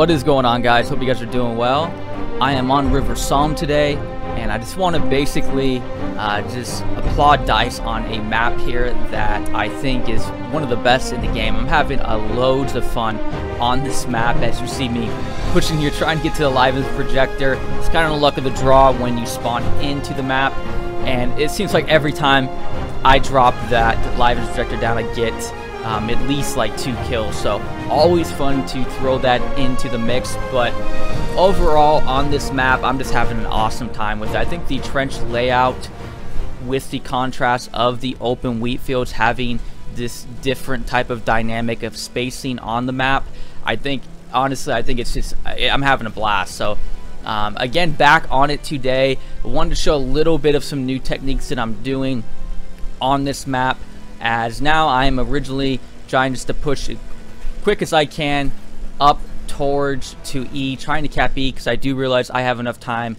What is going on, guys? Hope you guys are doing well. I am on River Somme today, and I just want to basically just applaud DICE on a map here that I think is one of the best in the game. I'm having loads of fun on this map, as you see me pushing here, trying to get to the Liven's projector. It's kind of the luck of the draw when you spawn into the map, and it seems like every time I drop that Liven's projector down, I get at least like 2 kills. So always fun to throw that into the mix. But overall on this map, I'm just having an awesome time with it. I think the trench layout with the contrast of the open wheat fields, having this different type of dynamic of spacing on the map, I think honestly, I think it's just, I'm having a blast. So again, back on it today. I wanted to show a little bit of some new techniques that I'm doing on this map, as now I'm originally trying just to push as quick as I can up towards to E, trying to cap E, because I do realize I have enough time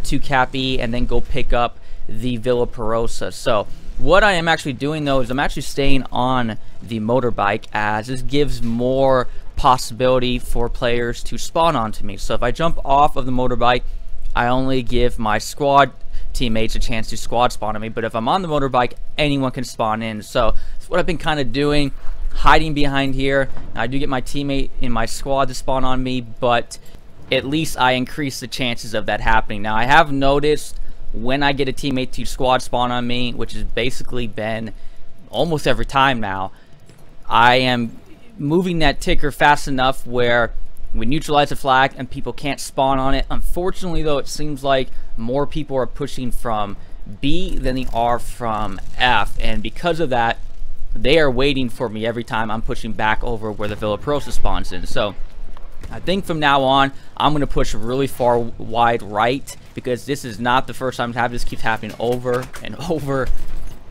to cap E and then go pick up the Villa Perosa. So what I am actually doing though is I'm actually staying on the motorbike, as this gives more possibility for players to spawn onto me. So if I jump off of the motorbike, I only give my squad teammates a chance to squad spawn on me, but if I'm on the motorbike, anyone can spawn in. So that's what I've been kind of doing, hiding behind here. I do get my teammate in my squad to spawn on me, but at least I increase the chances of that happening. Now I have noticed when I get a teammate to squad spawn on me, which has basically been almost every time now, I am moving that ticker fast enough where we neutralize the flag and people can't spawn on it. Unfortunately though, it seems like more people are pushing from B than they are from F, and because of that, they are waiting for me every time I'm pushing back over where the Villa Perosa spawns in. So I think from now on, I'm going to push really far wide right, because this is not the first time to have this. Keeps happening over and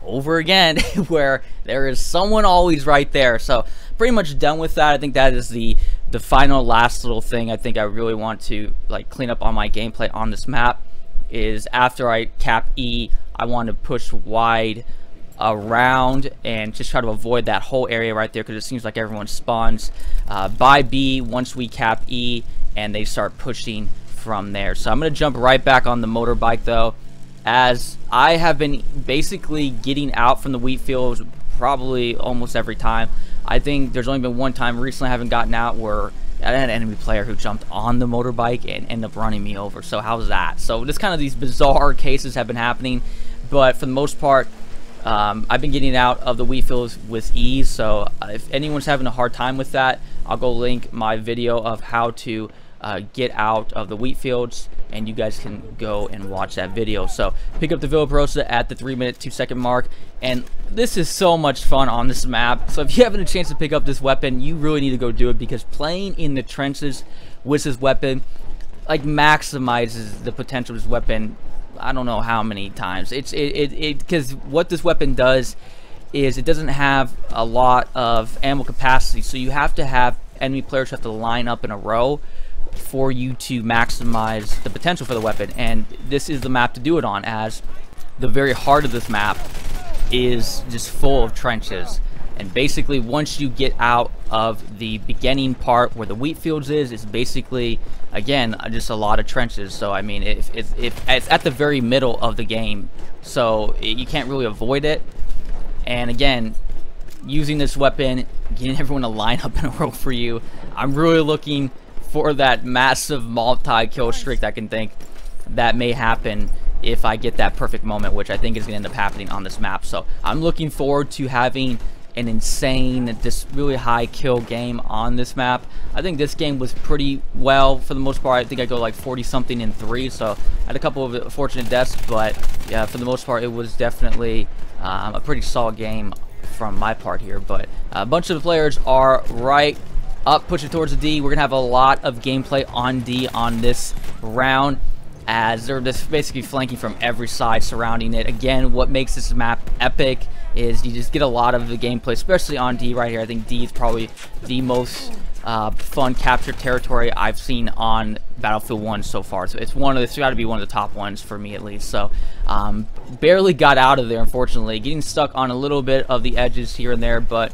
over again where there is someone always right there. So pretty much done with that. I think that is the final last little thing I think I really want to like clean up on my gameplay on this map, is after I cap E, I want to push wide around and just try to avoid that whole area right there, because it seems like everyone spawns by B once we cap E and they start pushing from there. So I'm going to jump right back on the motorbike though, as I have been basically getting out from the wheat fields probably almost every time. I think there's only been one time recently I haven't gotten out where I had an enemy player who jumped on the motorbike and ended up running me over. So how's that? So just kind of these bizarre cases have been happening, but for the most part, I've been getting out of the wheat fields with ease. So if anyone's having a hard time with that, I'll go link my video of how to get out of the wheat fields, and you guys can go and watch that video. So pick up the Villa Perosa at the 3-minute 2-second mark, and this is so much fun on this map. So if you haven't a chance to pick up this weapon, you really need to go do it, because playing in the trenches with this weapon like maximizes the potential of this weapon. I don't know how many times. Because what this weapon does is it doesn't have a lot of ammo capacity, so you have to have enemy players who have to line up in a row for you to maximize the potential for the weapon, and this is the map to do it on, as the very heart of this map is just full of trenches. And basically once you get out of the beginning part where the wheat fields is, it's basically again just a lot of trenches. So I mean, if it's at the very middle of the game, so you can't really avoid it. And again, using this weapon, getting everyone to line up in a row for you, I'm really looking for that massive multi-kill streak that I can think that may happen if I get that perfect moment, which I think is going to end up happening on this map. So I'm looking forward to having an insane, this really high kill game on this map. I think this game was pretty well for the most part. I think I go like 40 something in 3, so I had a couple of unfortunate deaths, but yeah, for the most part it was definitely a pretty solid game from my part here. But a bunch of the players are right up, pushing towards the D. We're gonna have a lot of gameplay on D on this round, as they're just basically flanking from every side surrounding it. Again, what makes this map epic is you just get a lot of the gameplay, especially on D right here. I think D is probably the most fun captured territory I've seen on Battlefield 1 so far. So it's got to be one of the top ones for me at least. So barely got out of there, unfortunately, getting stuck on a little bit of the edges here and there, but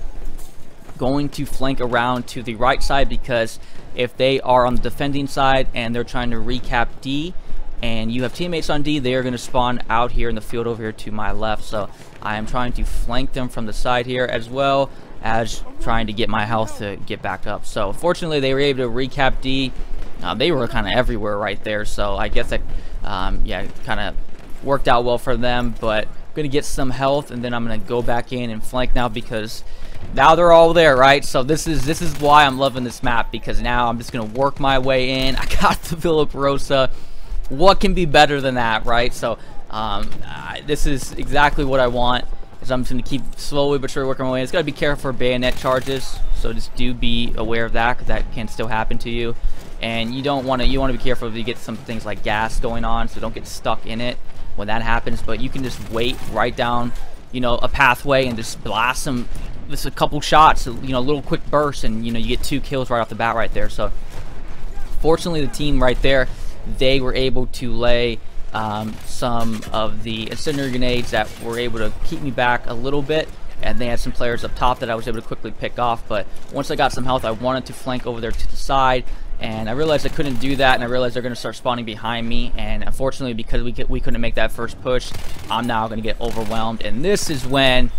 going to flank around to the right side, because if they are on the defending side and they're trying to recap D, and you have teammates on D, they are going to spawn out here in the field over here to my left. So I am trying to flank them from the side here, as well as trying to get my health to get back up. So fortunately, they were able to recap D. They were kind of everywhere right there, so I guess that yeah, kind of worked out well for them. But I'm gonna get some health, and then I'm gonna go back in and flank now, because now they're all there, right? So this is why I'm loving this map, because now I'm just gonna work my way in. I got the Villar Perosa. What can be better than that, right? So this is exactly what I want. Is I'm just gonna keep slowly but surely working my way in. It's gotta be careful for bayonet charges, so just do be aware of that, because that can still happen to you. And you don't want to, you want to be careful if you get some things like gas going on, so don't get stuck in it when that happens. But you can just wait right down, you know, a pathway and just blast them, just a couple shots, you know, a little quick burst, and you know, you get 2 kills right off the bat right there. So fortunately, the team right there, they were able to lay some of the incendiary grenades that were able to keep me back a little bit. And they had some players up top that I was able to quickly pick off. But once I got some health, I wanted to flank over there to the side. And I realized I couldn't do that, and I realized they're going to start spawning behind me. And unfortunately, because we couldn't make that first push, I'm now going to get overwhelmed. And this is when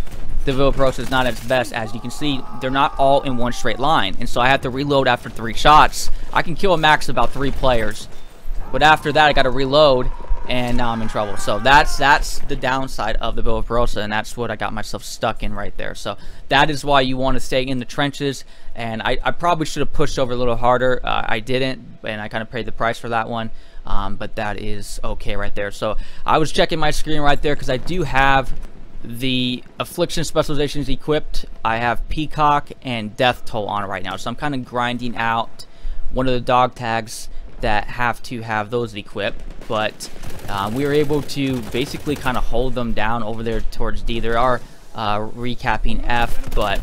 the Villar Perosa is not at its best. As you can see, they're not all in one straight line. And so I have to reload after 3 shots. I can kill a max of about 3 players. But after that, I got to reload, and now I'm in trouble. So that's the downside of the Villar Perosa, and that's what I got myself stuck in right there. So that is why you want to stay in the trenches. And I probably should have pushed over a little harder. I didn't, and I kind of paid the price for that one. But that is okay right there. So I was checking my screen right there, because I do have the affliction specializations equipped. I have Peacock and Death Toll on right now. So I'm kind of grinding out one of the dog tags that have to have those equipped. But we were able to basically kind of hold them down over there towards D. There are recapping F, but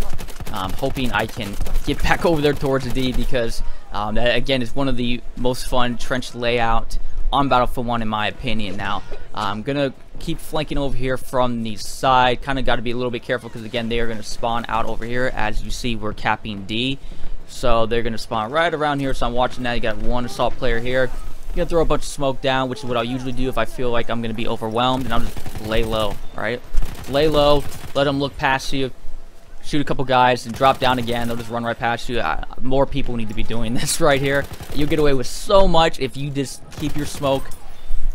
hoping I can get back over there towards D, because that again is one of the most fun trench layout on Battlefield 1 in my opinion. Now I'm gonna keep flanking over here from the side. Kind of got to be a little bit careful, because again, they are going to spawn out over here. As you see, we're capping D, so they're going to spawn right around here. So I'm watching that. You got one assault player here. I'm gonna throw a bunch of smoke down, which is what I'll usually do if I feel like I'm gonna be overwhelmed, and I'll just lay low. Right, lay low, let them look past you, shoot a couple guys, and drop down again. They'll just run right past you. More people need to be doing this right here. You'll get away with so much if you just keep your smoke,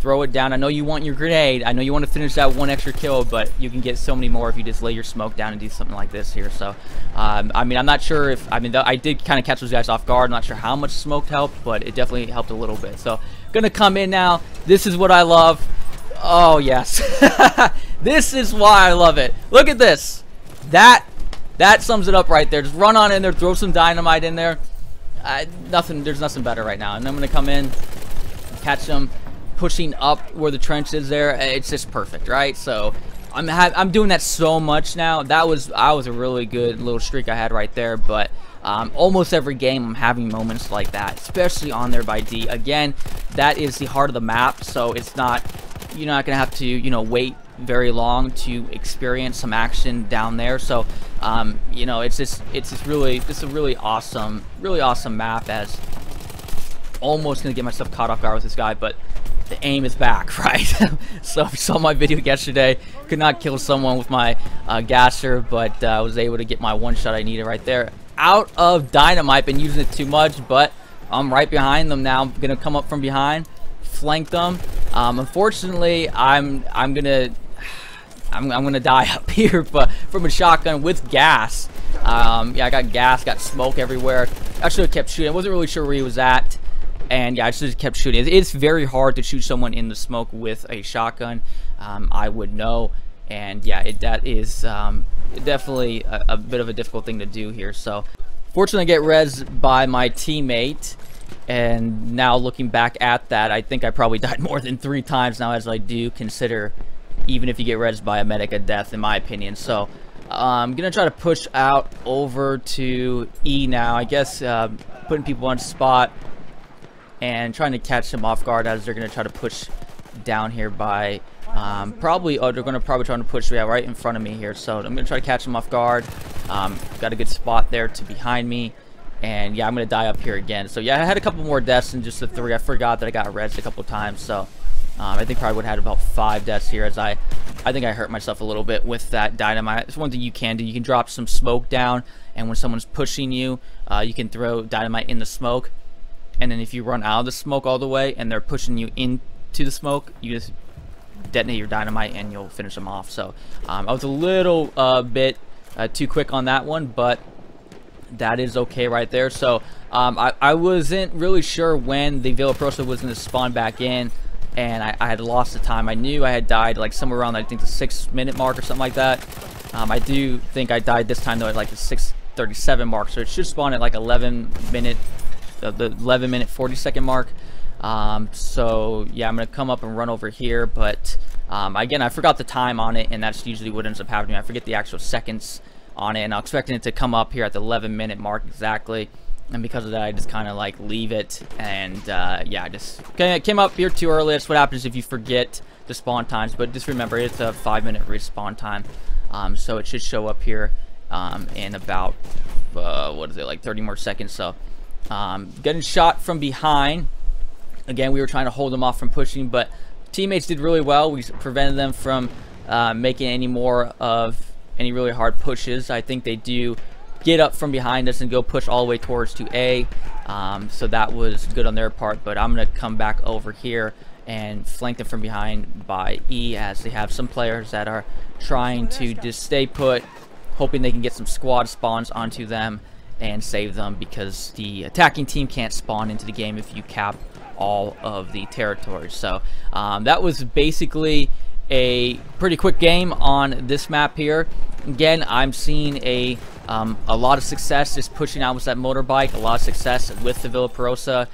throw it down. I know you want your grenade, I know you want to finish that 1 extra kill, but you can get so many more if you just lay your smoke down and do something like this here. So I mean, I'm not sure if, I mean, I did kind of catch those guys off guard. I'm not sure how much smoke helped, but it definitely helped a little bit. So gonna come in now. This is what I love. Oh yes. This is why I love it. Look at this. That sums it up right there. Just run on in there, throw some dynamite in there. There's nothing better right now. And I'm gonna come in, catch them pushing up where the trench is there. It's just perfect, right? So I'm doing that so much now. That was a really good little streak I had right there. But almost every game I'm having moments like that, especially on there by D. Again, that is the heart of the map, so it's not, you're not gonna have to, you know, wait very long to experience some action down there. So you know, it's a really awesome map. As almost gonna get myself caught off guard with this guy, but the aim is back, right? So if you saw my video yesterday, could not kill someone with my gasser, but I was able to get my 1 shot I needed right there. Out of dynamite, been using it too much, but I'm right behind them now. I'm gonna come up from behind, flank them. Unfortunately, I'm gonna die up here, but from a shotgun with gas. Yeah, I got gas, got smoke everywhere. I should have kept shooting. I wasn't really sure where he was at. And yeah, I just kept shooting. It's very hard to shoot someone in the smoke with a shotgun. I would know. And yeah, that is definitely a bit of a difficult thing to do here. So fortunately, I get res by my teammate. And now looking back at that, I think I probably died more than 3 times now, as I do consider, even if you get res by a medic, a death, in my opinion. So I'm going to try to push out over to E now. I guess putting people on spot and trying to catch them off guard, as they're going to try to push down here by probably, they're going to probably try to push right in front of me here. So I'm going to try to catch them off guard. Got a good spot there to behind me, And yeah, I'm going to die up here again. So yeah, I had a couple more deaths than just the 3. I forgot that I got rezzed a couple times. So I think probably would have had about 5 deaths here, as I think I hurt myself a little bit with that dynamite. It's one thing you can do. You can drop some smoke down, and when someone's pushing you, you can throw dynamite in the smoke. And then if you run out of the smoke all the way and they're pushing you into the smoke, you just detonate your dynamite and you'll finish them off. So I was a little bit too quick on that one, but that is okay right there. So I wasn't really sure when the Villar Perosa was going to spawn back in, and I had lost the time. I knew I had died like somewhere around, I think, the 6-minute mark or something like that. I do think I died this time though at like the 6:37 mark, so it should spawn at like 11-minute, the 11-minute 40-second mark. So yeah, I'm gonna come up and run over here, but again, I forgot the time on it, and that's usually what ends up happening. I forget the actual seconds on it, and I'm expecting it to come up here at the 11-minute mark exactly, and because of that, I just kind of like leave it. And yeah, I just came up here too early. That's what happens if you forget the spawn times, but just remember it's a 5-minute respawn time. So it should show up here in about what is it, like 30 more seconds. So getting shot from behind. Again, we were trying to hold them off from pushing, but teammates did really well. We prevented them from making any more of any really hard pushes. I think they do get up from behind us and go push all the way towards to A. So that was good on their part, but I'm going to come back over here and flank them from behind by E, as they have some players that are trying to just stay put, hoping they can get some squad spawns onto them and save them, because the attacking team can't spawn into the game if you cap all of the territories. So that was basically a pretty quick game on this map here. Again, I'm seeing a lot of success just pushing out with that motorbike, a lot of success with the Villar Perosa,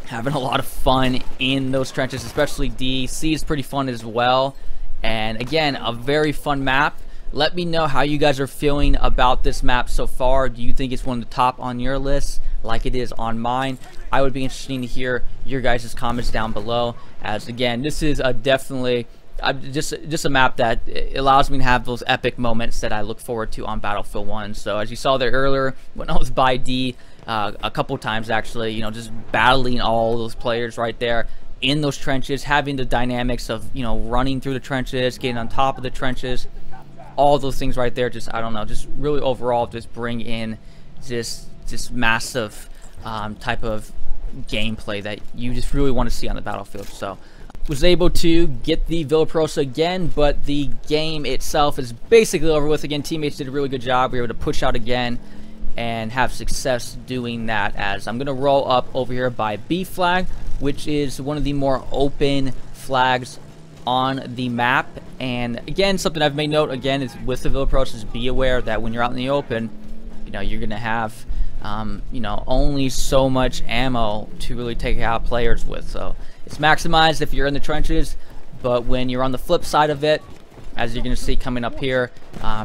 having a lot of fun in those trenches, especially D. C is pretty fun as well, and again, a very fun map. Let me know how you guys are feeling about this map so far. Do you think it's one of the top on your list like it is on mine? I would be interested to hear your guys' comments down below, as again, this is definitely just a map that allows me to have those epic moments that I look forward to on Battlefield 1. So as you saw there earlier, when I was by D a couple times actually, you know, just battling all those players right there in those trenches, having the dynamics of, you know, running through the trenches, getting on top of the trenches, all those things right there, just, I don't know, just really overall just bring in this massive type of gameplay that you just really want to see on the battlefield. So was able to get the Villar Perosa again, but the game itself is basically over with. Again, teammates did a really good job. We were able to push out again and have success doing that, as I'm going to roll up over here by B flag, which is one of the more open flags on the map. And again, something I've made note again is with the Villar Perosa is be aware that when you're out in the open, you know, you're going to have you know, only so much ammo to really take out players with. So it's maximized if you're in the trenches, but when you're on the flip side of it, as you're going to see coming up here,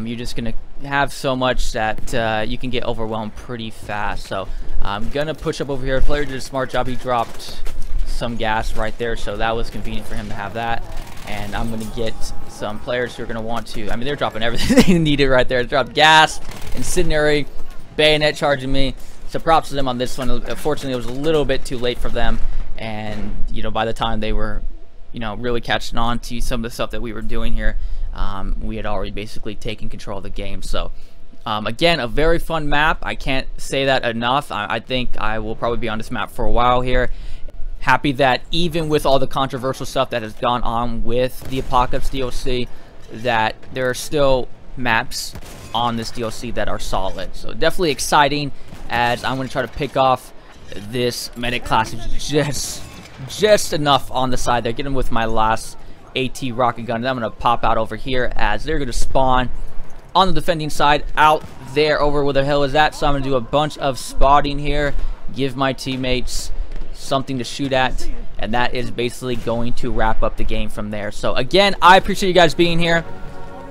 you're just going to have so much that you can get overwhelmed pretty fast. So I'm going to push up over here. Player did a smart job. He dropped some gas right there, so that was convenient for him to have that. And I'm going to get some players who are going to want to, I mean, they're dropping everything they needed right there. They dropped gas, incendiary, bayonet charging me. So props to them on this one. Unfortunately, it was a little bit too late for them, and you know, by the time they were, you know, really catching on to some of the stuff that we were doing here, we had already basically taken control of the game. So again, a very fun map. I can't say that enough. I think I will probably be on this map for a while here. Happy that even with all the controversial stuff that has gone on with the Apocalypse DLC, that there are still maps on this DLC that are solid. So definitely exciting, as I'm going to try to pick off this medic class just enough on the side there. Get him with my last AT rocket gun, and I'm going to pop out over here, as they're going to spawn on the defending side out there over where the hell is that. So I'm going to do a bunch of spotting here, give my teammates something to shoot at, and that is basically going to wrap up the game from there. So again, I appreciate you guys being here.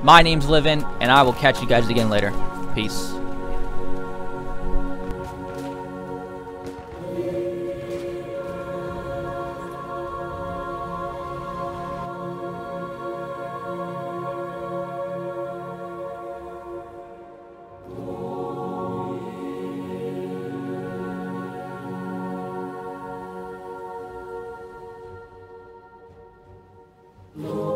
My name's Livin, and I will catch you guys again later. Peace. you.